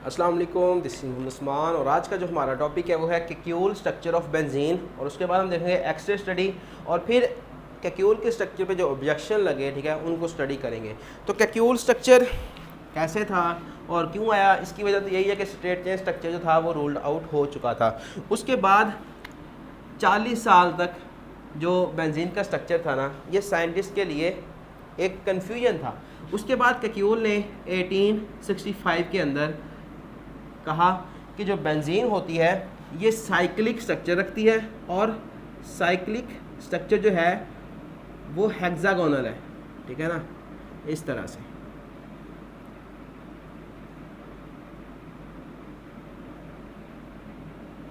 अस्सलाम वालेकुम, this is Usman. और आज का जो हमारा टॉपिक है वो है कैक्यूल स्ट्रक्चर ऑफ बेंजीन। और उसके बाद हम देखेंगे एक्स-रे स्टडी और फिर कैक्यूल के स्ट्रक्चर पे जो ऑब्जेक्शन लगे, ठीक है, उनको स्टडी करेंगे। तो कैक्यूल स्ट्रक्चर कैसे था और क्यों आया, इसकी वजह तो यही है कि स्ट्रेट चेन स्ट्रक्चर जो था वो रूल्ड आउट हो चुका था। उसके बाद 40 साल तक जो बेंजीन का स्ट्रक्चर था ना, ये साइंटिस्ट के लिए एक कन्फ्यूजन था। उसके बाद कैक्यूल ने 1865 के अंदर कहा कि जो बेंजीन होती है ये साइक्लिक स्ट्रक्चर रखती है और साइक्लिक स्ट्रक्चर जो है वो हेक्सागोनल है, ठीक है ना, इस तरह से।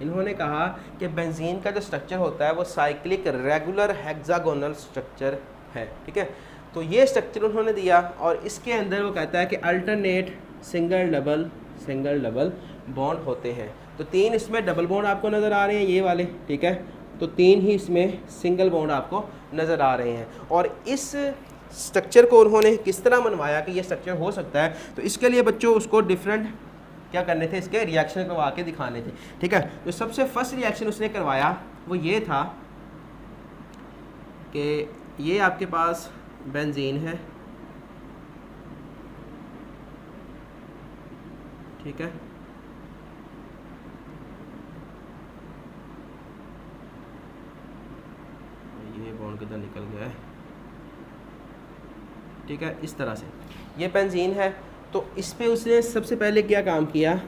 इन्होंने कहा कि बेंजीन का जो स्ट्रक्चर होता है वो साइक्लिक रेगुलर हेक्सागोनल स्ट्रक्चर है, ठीक है। तो ये स्ट्रक्चर उन्होंने दिया और इसके अंदर वो कहता है कि अल्टरनेट सिंगल डबल बॉन्ड होते हैं। तो 3 इसमें डबल बॉन्ड आपको नज़र आ रहे हैं, ये वाले, ठीक है। तो 3 ही इसमें सिंगल बॉन्ड आपको नज़र आ रहे हैं। और इस स्ट्रक्चर को उन्होंने किस तरह मनवाया कि ये स्ट्रक्चर हो सकता है, तो इसके लिए बच्चों उसको डिफरेंट क्या करने थे, इसके रिएक्शन करवा के दिखाने थे, ठीक है। तो सबसे फर्स्ट रिएक्शन उसने करवाया वो ये था कि ये आपके पास बेंजीन है, ठीक है। ये बॉन्ड किधर निकल गया है, ठीक है। इस तरह से ये बेंजीन है। तो इस पे उसने सबसे पहले क्या काम किया,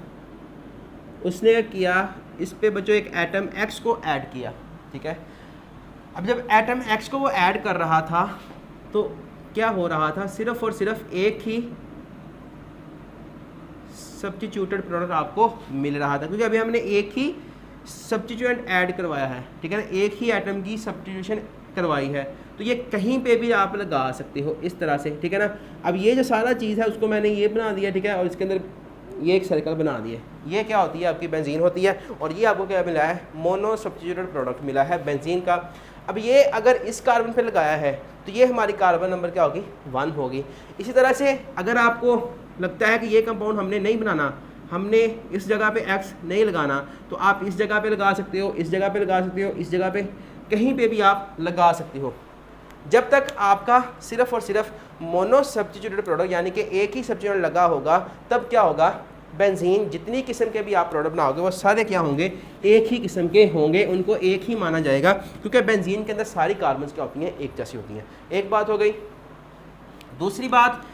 उसने किया इस पे बच्चों एक एटम एक्स को ऐड किया, ठीक है। अब जब एटम एक्स को वो ऐड कर रहा था तो क्या हो रहा था, सिर्फ और सिर्फ एक ही सब्स्टिट्यूटेड प्रोडक्ट आपको मिल रहा था, क्योंकि अभी हमने एक ही सब्स्टिट्यूएंट ऐड करवाया है, ठीक है ना, एक ही एटम की सब्स्टिट्यूशन करवाई है। तो ये कहीं पे भी आप लगा सकते हो इस तरह से, ठीक है ना। अब ये जो सारा चीज़ है उसको मैंने ये बना दिया, ठीक है, और इसके अंदर ये एक सर्कल बना दिया। ये क्या होती है, आपकी बेंजीन होती है। और ये आपको क्या मिला है, मोनो सब्स्टिट्यूटेड प्रोडक्ट मिला है बेंजीन का। अब ये अगर इस कार्बन पे लगाया है तो ये हमारी कार्बन नंबर क्या होगी, 1 होगी। इसी तरह से अगर आपको लगता है कि ये कंपाउंड हमने नहीं बनाना, हमने इस जगह पे एक्स नहीं लगाना, तो आप इस जगह पे लगा सकते हो, इस जगह पे लगा सकते हो, इस जगह पे, कहीं पे भी आप लगा सकते हो। जब तक आपका सिर्फ और सिर्फ मोनो सब्स्टिट्यूटेड प्रोडक्ट यानी कि एक ही सब्स्टिट्यूएंट लगा होगा, तब क्या होगा, बेंजीन जितनी किस्म के भी आप प्रोडक्ट बनाओगे वो सारे क्या होंगे, एक ही किस्म के होंगे, उनको एक ही माना जाएगा, क्योंकि बेंजीन के अंदर सारी कार्बन्स क्या होती हैं, एक जैसी होती हैं। एक बात हो गई। दूसरी बात,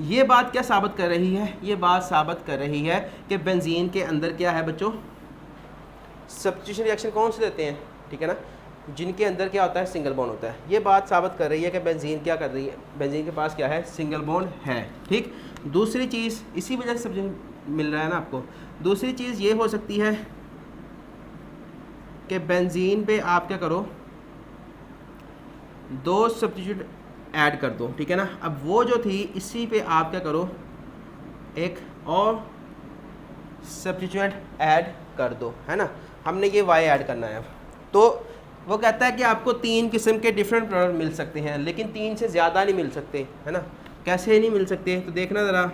ये बात क्या साबित कर रही है, ये बात साबित कर रही है कि बेंजीन के अंदर क्या है बच्चों, सब्स्टिट्यूशन रिएक्शन कौन से देते हैं, ठीक है ना, जिनके अंदर क्या होता है, सिंगल बॉन्ड होता है। ये बात साबित कर रही है कि बेंजीन क्या कर रही है, बेंजीन के पास क्या है, सिंगल बॉन्ड है, ठीक। दूसरी चीज़, इसी वजह से सब्स्टिट्यूशन मिल रहा है ना आपको। दूसरी चीज़ ये हो सकती है कि बेंजीन पे आप क्या करो, 2 सब्स्टिट्यूट ऐड कर दो, ठीक है ना। अब वो जो थी इसी पे आप क्या करो, एक और सब्स्टिट्यूएंट ऐड कर दो, है ना। हमने ये वाई ऐड करना है। तो वो कहता है कि आपको 3 किस्म के डिफरेंट प्रोडक्ट मिल सकते हैं, लेकिन 3 से ज़्यादा नहीं मिल सकते, है ना। कैसे नहीं मिल सकते, तो देखना ज़रा,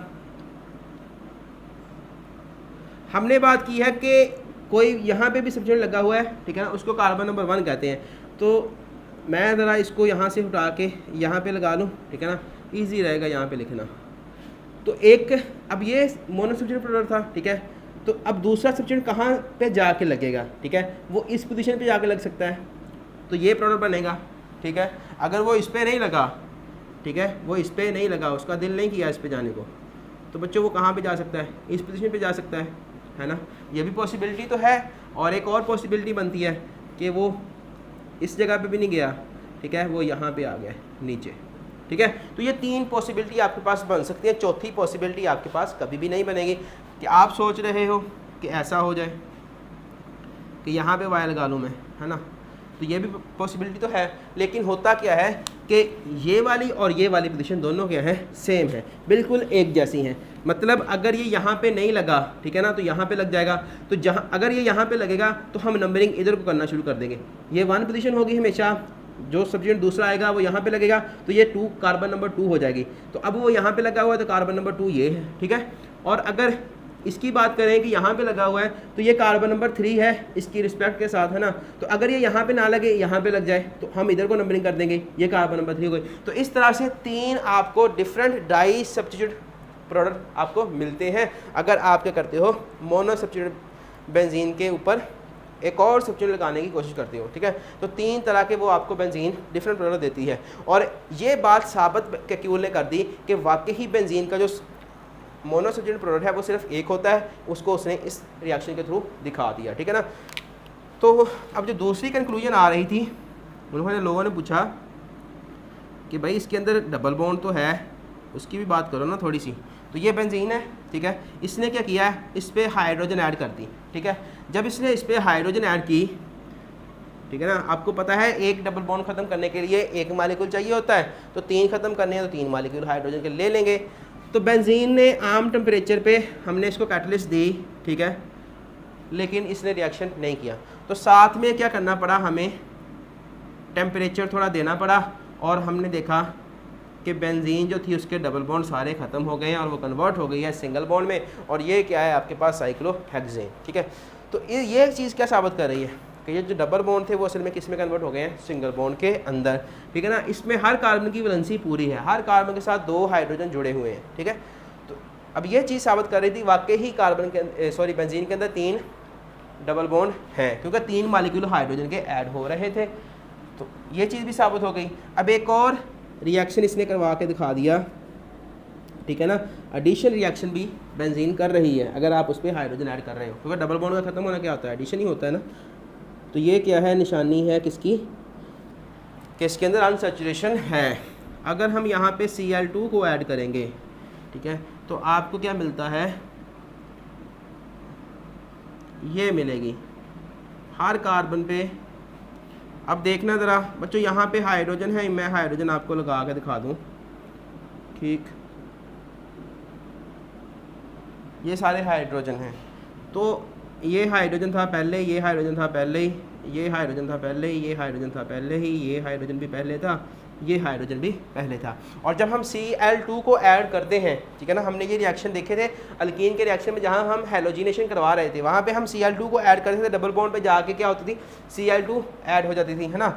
हमने बात की है कि कोई यहाँ पे भी सब्स्टिट्यूएंट लगा हुआ है, ठीक है ना, उसको कार्बन नंबर 1 कहते हैं। तो मैं ज़रा इसको यहाँ से उठा के यहाँ पे लगा लूँ, ठीक है ना, इजी रहेगा यहाँ पे लिखना। तो एक, अब ये मोनो सब्स्टिट्यूटेड प्रोडक्ट था, ठीक है। तो अब दूसरा सब्स्टिट्यूएंट कहाँ पे जाके लगेगा, ठीक है, वो इस पोजीशन पे जाके लग सकता है, तो ये प्रोडक्ट बनेगा, ठीक है। अगर वो इस पर नहीं लगा, ठीक है, वो इस पर नहीं लगा, उसका दिल नहीं किया इस पर जाने को, तो बच्चों वो कहाँ पर जा सकता है, इस पोजीशन पर जा सकता है ना। ये भी पॉसिबिलिटी तो है। और एक और पॉसिबिलिटी बनती है कि वो इस जगह पे भी नहीं गया, ठीक है, वो यहाँ पे आ गया नीचे, ठीक है। तो ये 3 पॉसिबिलिटी आपके पास बन सकती है। चौथी पॉसिबिलिटी आपके पास कभी भी नहीं बनेगी कि आप सोच रहे हो कि ऐसा हो जाए कि यहाँ पे वायर लगा लूँ मैं, है ना, तो ये भी पॉसिबिलिटी तो है। लेकिन होता क्या है कि ये वाली और ये वाली पोजीशन दोनों क्या है, सेम है, बिल्कुल एक जैसी हैं। मतलब अगर ये यहाँ पे नहीं लगा, ठीक है ना, तो यहाँ पे लग जाएगा। तो जहाँ अगर ये यहाँ पे लगेगा तो हम नंबरिंग इधर को करना शुरू कर देंगे। ये 1 पोजीशन होगी हमेशा, जो सब्स्टिट्यूएंट दूसरा आएगा वो यहाँ पे लगेगा, तो ये 2 कार्बन नंबर 2 हो जाएगी। तो अब वो यहाँ पे लगा हुआ है तो कार्बन नंबर 2 ये है, ठीक है। और अगर इसकी बात करें कि यहाँ पे लगा हुआ है तो ये कार्बन नंबर 3 है इसकी रिस्पेक्ट के साथ, है ना। तो अगर ये यहाँ पे ना लगे, यहाँ पे लग जाए तो हम इधर को नंबरिंग कर देंगे, ये कार्बन नंबर 3 हो गई। तो इस तरह से 3 आपको डिफरेंट डाई सब्स्टिट्यूट प्रोडक्ट आपको मिलते हैं अगर आप क्या करते हो, मोनो सब्स्टिट्यूट बेंजीन के ऊपर एक और सब्स्टिट्यूट लगाने की कोशिश करते हो, ठीक है। तो 3 तरह के वो आपको बेंजीन डिफरेंट प्रोडक्ट देती है। और ये बात साबित कैक्यूल ने कर दी कि वाकई ही बेंजीन का जो मोनो सब्स्टिट्यूट प्रोडक्ट है वो सिर्फ एक होता है, उसको उसने इस रिएक्शन के थ्रू दिखा दिया, ठीक है ना। तो अब जो दूसरी कंक्लूजन आ रही थी, उन्होंने लोगों ने पूछा कि भाई इसके अंदर डबल बॉन्ड तो है, उसकी भी बात करो ना थोड़ी सी। तो ये बेंजीन है, ठीक है, इसने क्या किया है, इस पर हाइड्रोजन ऐड कर दी, ठीक है। जब इसने इस पर हाइड्रोजन ऐड की, ठीक है ना, आपको पता है एक डबल बॉन्ड ख़त्म करने के लिए एक मालिक्यूल चाहिए होता है, तो 3 ख़त्म करने हैं तो 3 मालिक्यूल हाइड्रोजन के ले लेंगे। तो बेंजीन ने आम टेम्परेचर पे हमने इसको कैटलिस्ट दी, ठीक है, लेकिन इसने रिएक्शन नहीं किया। तो साथ में क्या करना पड़ा, हमें टेम्परेचर थोड़ा देना पड़ा और हमने देखा कि बेंजीन जो थी उसके डबल बॉन्ड सारे ख़त्म हो गए हैं और वो कन्वर्ट हो गई है सिंगल बॉन्ड में, और ये क्या है आपके पास साइक्लोहेक्सेन, ठीक है। तो ये चीज़ क्या साबित कर रही है कि ये जो डबल बॉन्ड थे वो असल में किस में कन्वर्ट हो गए हैं, सिंगल बॉन्ड के अंदर, ठीक है ना। इसमें हर कार्बन की वैलेंसी पूरी है, हर कार्बन के साथ 2 हाइड्रोजन जुड़े हुए हैं, ठीक है। तो अब ये चीज़ साबित कर रही थी वाकई ही कार्बन के बेंजीन के अंदर 3 डबल बॉन्ड हैं, क्योंकि 3 मालिक्यूल हाइड्रोजन के ऐड हो रहे थे। तो ये चीज़ भी साबित हो गई। अब एक और रिएक्शन इसने करवा के दिखा दिया, ठीक है ना। एडिशन रिएक्शन भी बेंजीन कर रही है अगर आप उस पर हाइड्रोजन ऐड कर रहे हो, क्योंकि डबल बॉन्ड का ख़त्म होना क्या होता है, एडिशन ही होता है ना। तो ये क्या है, निशानी है किसकी, कि इसके अंदर अनसैचुरेशन है। अगर हम यहाँ पे Cl2 को ऐड करेंगे, ठीक है, तो आपको क्या मिलता है, ये मिलेगी हर कार्बन पे। अब देखना ज़रा बच्चों, यहाँ पे हाइड्रोजन है, मैं हाइड्रोजन आपको लगा के दिखा दूँ, ठीक, ये सारे हाइड्रोजन हैं। तो ये हाइड्रोजन था पहले, ये हाइड्रोजन था पहले ही, ये हाइड्रोजन था पहले ही, ये हाइड्रोजन था पहले ही, ये हाइड्रोजन भी पहले था, ये हाइड्रोजन भी पहले था। और जब हम Cl2 को ऐड करते हैं, ठीक है ना, हमने ये रिएक्शन देखे थे अल्कीन के रिएक्शन में, जहाँ हम हेलोजिनेशन करवा रहे थे, वहाँ पे हम Cl2 को ऐड करते थे, डबल बॉन्ड पे जाके क्या होती थी, Cl2 ऐड हो जाती थी, है ना।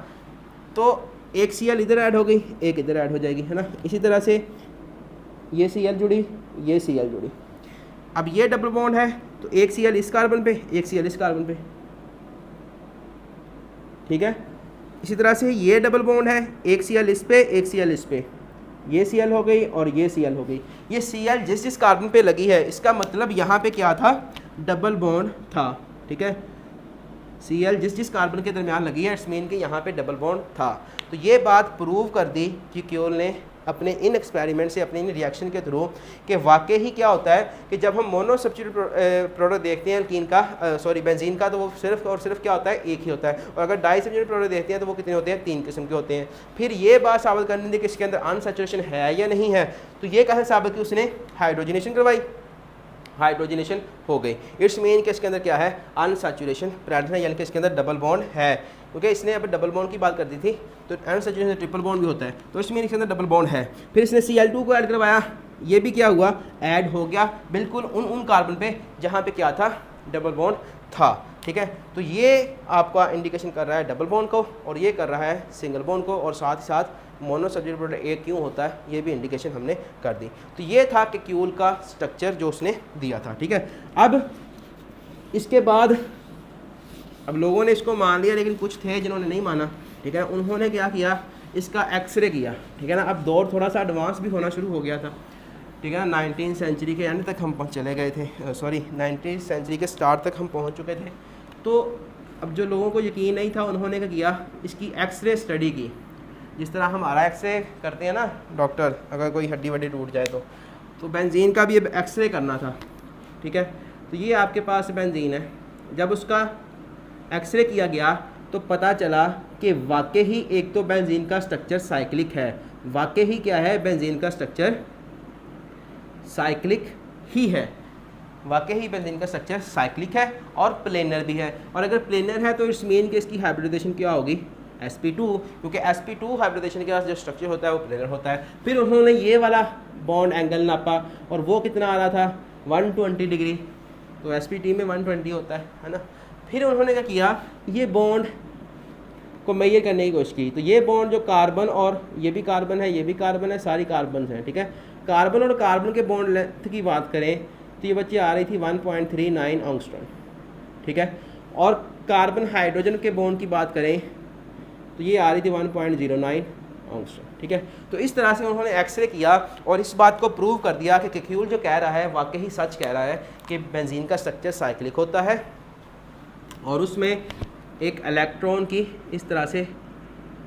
तो एक Cl इधर ऐड हो गई, एक इधर ऐड हो जाएगी, है ना। इसी तरह से ये Cl जुड़ी, ये Cl जुड़ी। अब ये डबल बॉन्ड है तो एक Cl इस कार्बन पे, एक Cl इस कार्बन पे, ठीक है। इसी तरह से ये डबल बॉन्ड है, एक Cl इस पे, एक Cl इस पे, ये Cl हो गई और ये Cl हो गई। ये Cl जिस जिस कार्बन पे लगी है, इसका मतलब यहाँ पे क्या था, डबल बॉन्ड था, ठीक है। Cl जिस जिस कार्बन के दरमियान लगी है, इट्स मीन कि यहाँ पे डबल बॉन्ड था। तो ये बात प्रूव कर दी कि क्यूल ने अपने इन एक्सपेरिमेंट से, अपने इन रिएक्शन के थ्रू, कि वाकई ही क्या होता है कि जब हम मोनो सब्स्टिट्यूट प्रोडक्ट देखते हैं अल्कीन का, बेंजीन का, तो वो सिर्फ और सिर्फ क्या होता है, एक ही होता है। और अगर डाई सब्स्टिट्यूट प्रोडक्ट देखते हैं तो वो कितने होते हैं, 3 किस्म के होते हैं। फिर ये बात साबित करनी थी कि इसके अंदर अनसैचुरेशन है या नहीं है, तो ये कैसे साबित की, उसने हाइड्रोजनेशन करवाई, हाइड्रोजनेशन हो गई। इट्स मीन कि इसके अंदर क्या है, अनसैचुरेशन प्रेजेंट है, यानी कि इसके अंदर डबल बॉन्ड है। क्योंकि इसने अब डबल बॉन्ड की बात कर दी थी, तो अनसैचुरेशन ट्रिपल बॉन्ड भी होता है, तो इट्स मीन इसके अंदर डबल बॉन्ड है। फिर इसने Cl2 को ऐड करवाया, ये भी क्या हुआ, ऐड हो गया बिल्कुल उन कार्बन पे जहाँ पे क्या था, डबल बॉन्ड था, ठीक है। तो ये आपका इंडिकेशन कर रहा है डबल बॉन्ड को, और ये कर रहा है सिंगल बॉन्ड को, और साथ ही साथ मोनो सब्स्टिट्यूट प्रोडक्ट एक क्यों होता है, ये भी इंडिकेशन हमने कर दी। तो ये था कि क्यूल का स्ट्रक्चर जो उसने दिया था, ठीक है। अब इसके बाद अब लोगों ने इसको मान लिया, लेकिन कुछ थे जिन्होंने नहीं माना, ठीक है। उन्होंने क्या किया, इसका एक्सरे किया, ठीक है ना। अब दौर थोड़ा सा एडवांस भी होना शुरू हो गया था, ठीक है ना। 19वीं सेंचुरी के एंड तक हम चले गए थे, 19वीं सेंचुरी के स्टार्ट तक हम पहुंच चुके थे। तो अब जो लोगों को यकीन नहीं था, उन्होंने क्या किया, इसकी एक्सरे स्टडी की, जिस तरह हमारा एक्सरे करते हैं ना डॉक्टर, अगर कोई हड्डी वड्डी टूट जाए तो बेंजीन का भी अब एक्सरे करना था, ठीक है। तो ये आपके पास बेंजीन है, जब उसका एक्सरे किया गया तो पता चला कि वाकई ही एक तो बेंजीन का स्ट्रक्चर साइक्लिक है, वाकई ही क्या है, बेंजीन का स्ट्रक्चर साइक्लिक ही है, वाकई ही बेंजीन का स्ट्रक्चर साइक्लिक है और प्लेनर भी है। और अगर प्लेनर है तो इट्स मीन कि इसकी हाइब्रिडाइजेशन क्या होगी, sp2, क्योंकि sp2 हाइब्रिडाइजेशन के पास जो स्ट्रक्चर होता है वो प्लेनर होता है। फिर उन्होंने ये वाला बॉन्ड एंगल नापा और वो कितना आ रहा था, 120 डिग्री, तो sp_t में 120 होता है ना। फिर उन्होंने क्या किया, ये बॉन्ड को मेजर करने की कोशिश की। तो ये बॉन्ड जो कार्बन और ये भी कार्बन है, ये भी कार्बन है, सारी कार्बन हैं, ठीक है। कार्बन और कार्बन के बॉन्ड लेंथ की बात करें तो ये बच्ची आ रही थी 1.39 एंगस्ट्रॉम, ठीक है। और कार्बन हाइड्रोजन के बॉन्ड की बात करें तो ये आ रही थी 1.09 एंगस्ट्रॉम, ठीक है। तो इस तरह से उन्होंने एक्सरे किया और इस बात को प्रूव कर दिया कि कैक्यूल जो कह रहा है वाकई ही सच कह रहा है कि बेंजीन का स्ट्रक्चर साइक्लिक होता है और उसमें एक इलेक्ट्रॉन की इस तरह से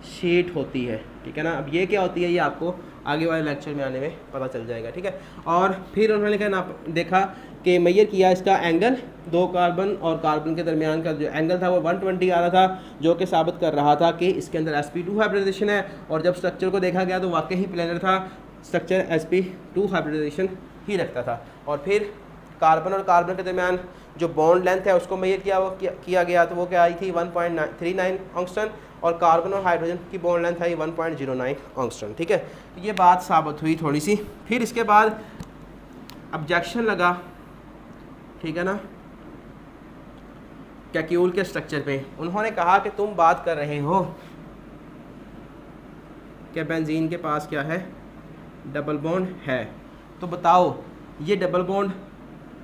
शीट होती है, ठीक है ना। अब ये क्या होती है ये आपको आगे वाले लेक्चर में आने में पता चल जाएगा, ठीक है। और फिर उन्होंने क्या देखा कि मेजर किया इसका एंगल, दो कार्बन और कार्बन के दरमियान का जो एंगल था वो 120 आ रहा था, जो कि साबित कर रहा था कि इसके अंदर sp2 हाइब्रिडाइजेशन है। और जब स्ट्रक्चर को देखा गया तो वाकई ही प्लेनर था, स्ट्रक्चर sp2 हाइब्रिडाइजेशन ही रखता था। और फिर कार्बन और कार्बन के दरमियान जो बॉन्ड लेंथ है उसको मेजर किया गया, तो वो क्या आई थी 1.39 एंगस्ट्रॉम, और कार्बन और हाइड्रोजन की बॉन्ड लेंथ आई 1.09 एंगस्ट्रॉम, ठीक है। ये बात साबित हुई थोड़ी सी। फिर इसके बाद ऑब्जेक्शन लगा, ठीक है ना, कैक्यूल के स्ट्रक्चर पे। उन्होंने कहा कि तुम बात कर रहे हो कि बेंजीन के पास क्या है, डबल बॉन्ड है, तो बताओ ये डबल बॉन्ड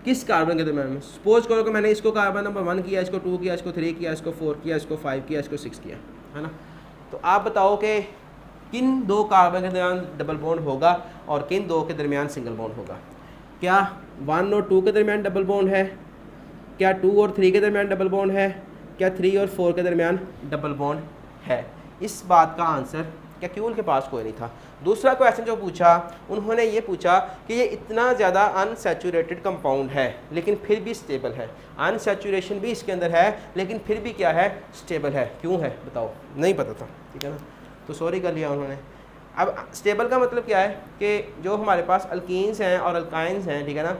किस कार्बन के दरमियान में। सपोज करो कि मैंने इसको कार्बन नंबर 1 किया, इसको 2 किया, इसको 3 किया, इसको 4 किया, इसको 5 किया, इसको 6 किया, है ना। तो आप बताओ कि किन दो कार्बन के दरमियान डबल बॉन्ड होगा और किन दो के दरमियान सिंगल बॉन्ड होगा। क्या 1 और 2 के दरमियान डबल बॉन्ड है, क्या 2 और 3 के दरमियान डबल बॉन्ड है, क्या 3 और 4 के दरमियान डबल बॉन्ड है। इस बात का आंसर कैक्यूल के पास कोई नहीं था। दूसरा क्वेश्चन जो पूछा, उन्होंने ये पूछा कि ये इतना ज़्यादा अनसैचुरेटेड कंपाउंड है लेकिन फिर भी स्टेबल है। अनसैचुरेशन भी इसके अंदर है लेकिन फिर भी क्या है, स्टेबल है। क्यों है बताओ, नहीं पता था, ठीक है ना, तो सॉरी कर लिया उन्होंने। अब स्टेबल का मतलब क्या है कि जो हमारे पास अल्कीन्स हैं और अल्काइंस हैं, ठीक है ना,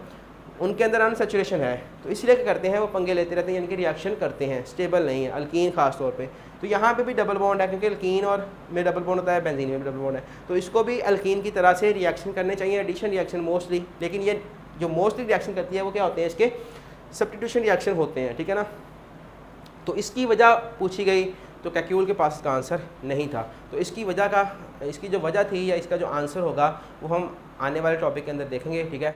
उनके अंदर अनसैचुरेशन है, तो इसलिए क्या करते हैं वो पंगे लेते रहते हैं, यानी कि रिएक्शन करते हैं, स्टेबल नहीं है अल्कीन खास तौर पे। तो यहाँ पे भी डबल बॉन्ड है क्योंकि अल्कीन और में डबल बॉन्ड होता है, बेंजीन में भी डबल बॉन्ड है, तो इसको भी अल्कीन की तरह से रिएक्शन करने चाहिए, एडिशन रिएक्शन मोस्टली। लेकिन ये जो मोस्टली रिएक्शन करती है वो क्या होते हैं, इसके सब्स्टिट्यूशन रिएक्शन होते हैं, ठीक है ना। तो इसकी वजह पूछी गई तो कैक्यूल के पास इसका आंसर नहीं था। तो इसकी वजह का, इसकी जो वजह थी या इसका जो आंसर होगा वो हम आने वाले टॉपिक के अंदर देखेंगे, ठीक है।